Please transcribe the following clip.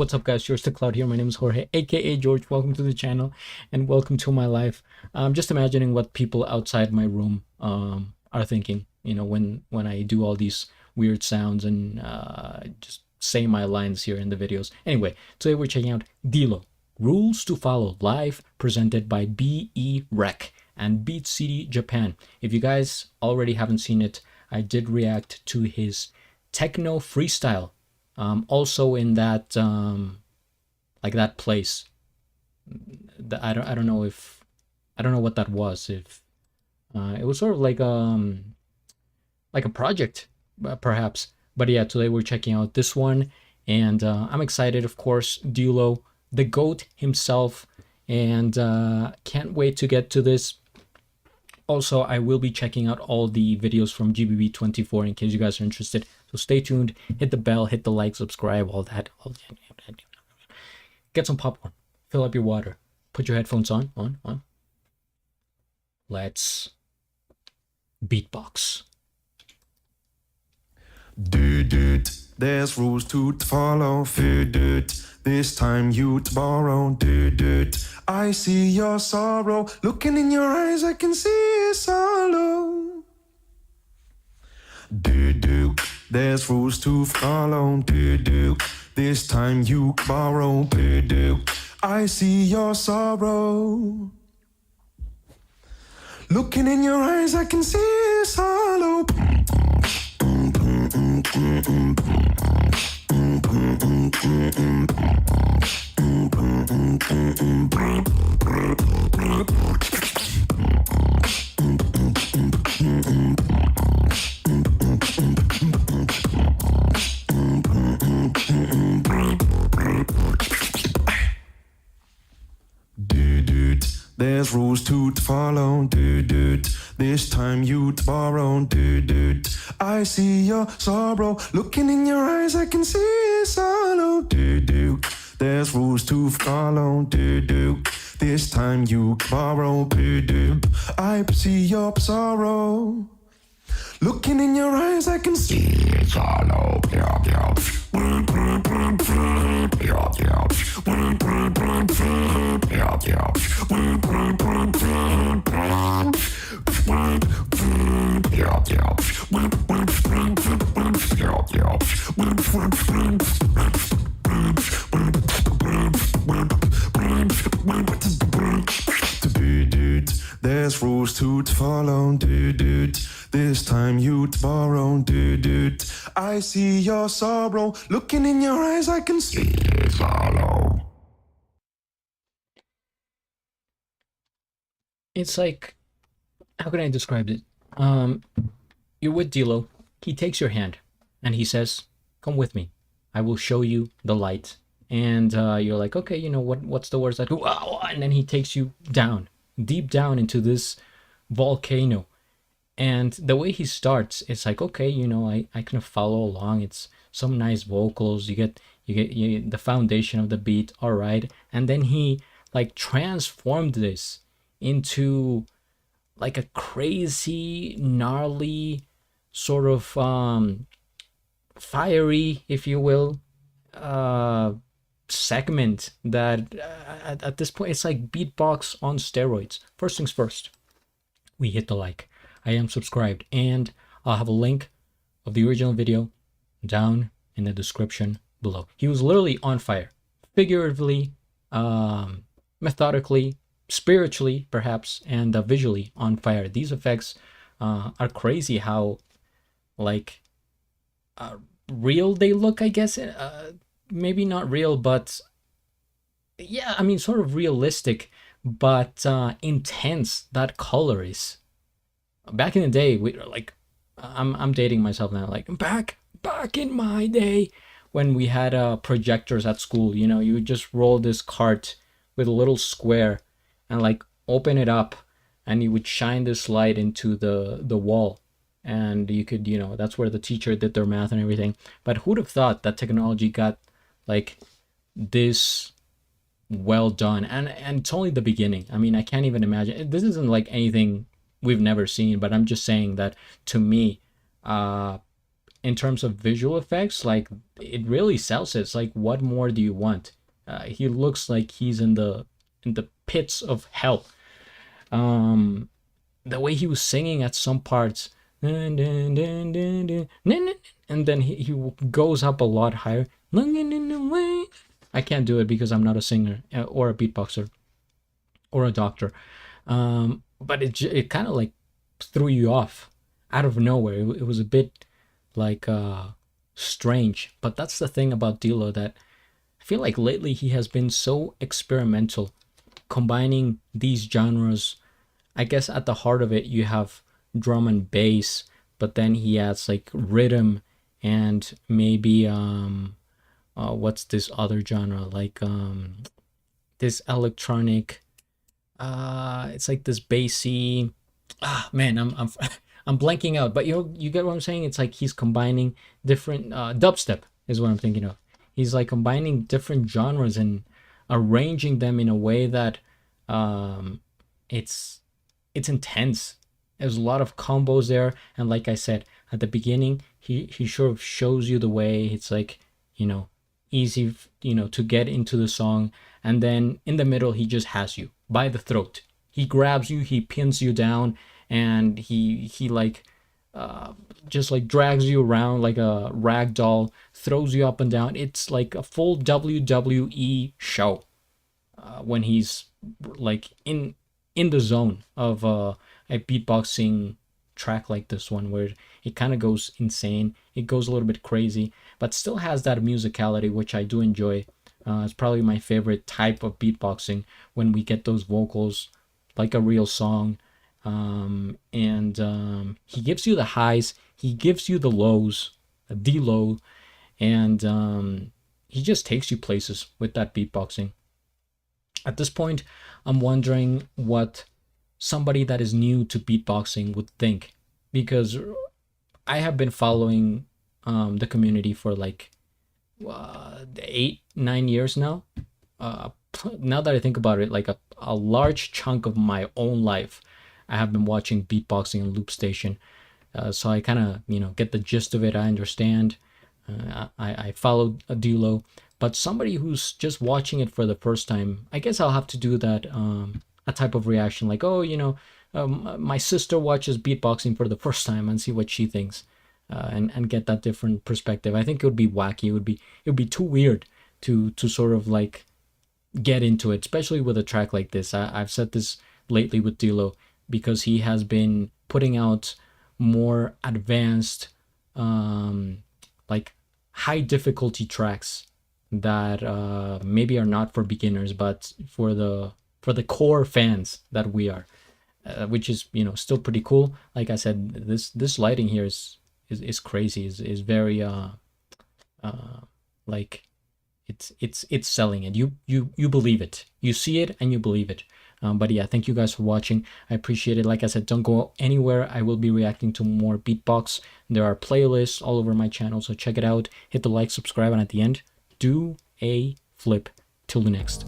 What's up, guys? GeorgeTheCloud here. My name is Jorge, aka George. Welcome to the channel and welcome to my life. I'm just imagining what people outside my room are thinking, you know, when I do all these weird sounds and just say my lines here in the videos. Anyway, today we're checking out Dilo, Rules to Follow, live, presented by BeRec and BeatCity Japan. If you guys already haven't seen it, I did react to his techno freestyle, also in that like that place. I don't know if I don't know what that was. If it was sort of like a project, perhaps. But yeah, today we're checking out this one, and I'm excited, of course. Dilo, the GOAT himself, and can't wait to get to this. Also, I will be checking out all the videos from GBB24 in case you guys are interested. So stay tuned, hit the bell, hit the like, subscribe, all that. Get some popcorn, fill up your water, put your headphones on. Let's beatbox. Dude, there's rules to follow. Dude, this time you'd borrow. Dude, I see your sorrow. Looking in your eyes, I can see it's hollow. Dude, there's rules to follow. Dude, this time you borrow. Dude, I see your sorrow. Looking in your eyes, I can see it's hollow. Dude, there's rules to follow. Dude, this time you'd borrow. Dude, I see your sorrow. Looking in your eyes, I can see it's hollow. Dude, there's rules to follow. Dude, this time you borrow. Dude, I see your sorrow. Looking in your eyes, I can see it's hollow. Dude, there's rules to follow. Dude, this time you'd borrow. Dude, I see your sorrow. Looking in your eyes, I can see it's hollow. It's like, how can I describe it? You're with Dilo. He takes your hand and he says, "Come with me. I will show you the light." And you're like, okay, you know what's the words that go, wow, and then he takes you down, deep down into this volcano. And the way he starts, it's like, okay, you know, I kind of follow along. It's some nice vocals. You get the foundation of the beat, all right. And then he like transformed this into like a crazy, gnarly, sort of fiery, if you will, segment that at this point it's like beatbox on steroids. First things first, we hit the like. I am subscribed, and I'll have a link of the original video down in the description below. He was literally on fire, figuratively, methodically, spiritually perhaps, and visually on fire. These effects are crazy how like real they look, I guess. Maybe not real, but yeah, I mean sort of realistic, but intense that color is. Back in the day, we like, I'm dating myself now, like back in my day when we had projectors at school. You know, you would just roll this cart with a little square and like open it up, and you would shine this light into the wall, and you could, you know, that's where the teacher did their math and everything. But who'd have thought that technology got like this well done? And it's only the beginning. I mean, I can't even imagine. This isn't like anything we've never seen, but I'm just saying that to me, in terms of visual effects, like it really sells it. It's like, what more do you want? He looks like he's in the pits of hell. Um, the way he was singing at some parts, and then he goes up a lot higher. I can't do it because I'm not a singer or a beatboxer or a doctor. But it kind of like threw you off out of nowhere. It was a bit like strange. But that's the thing about Dilo, that I feel like lately he has been so experimental, combining these genres. I guess at the heart of it you have drum and bass, but then he adds like rhythm and maybe what's this other genre, like this electronic, it's like this bassy, man, I'm blanking out, but you get what I'm saying. It's like he's combining different dubstep is what I'm thinking of. He's like combining different genres and arranging them in a way that um it's it's intense. There's a lot of combos there, and like I said at the beginning, he sort of shows you the way. It's like, you know, easy, to get into the song, and then in the middle he just has you by the throat. He grabs you, he pins you down, and he like just like drags you around like a rag doll, throws you up and down. It's like a full WWE show when he's like in the zone of a beatboxing track like this one, where it kind of goes insane. It goes a little bit crazy, but still has that musicality, which I do enjoy. It's probably my favorite type of beatboxing, when we get those vocals like a real song. And he gives you the highs, he gives you the lows, the low, and he just takes you places with that beatboxing. At this point, I'm wondering what somebody that is new to beatboxing would think, because I have been following the community for like 8-9 years now. Uh, now that I think about it, like a large chunk of my own life, I have been watching beatboxing and loop station. So I kind of get the gist of it. I understand. I followed Adilo, but somebody who's just watching it for the first time, I guess I'll have to do that a type of reaction, like, oh, my sister watches beatboxing for the first time, and see what she thinks, and get that different perspective. I think it would be wacky. It would be too weird to sort of like get into it, especially with a track like this. I've said this lately with Dilo, because he has been putting out more advanced, like high difficulty tracks that maybe are not for beginners, but for the core fans that we are, which is still pretty cool. Like I said, this lighting here is crazy. Is very like it's selling it. You believe it. You see it and you believe it. But yeah, thank you guys for watching. I appreciate it. Like I said, don't go anywhere. I will be reacting to more beatbox. There are playlists all over my channel, so check it out. Hit the like, subscribe, and at the end, do a flip. Till the next.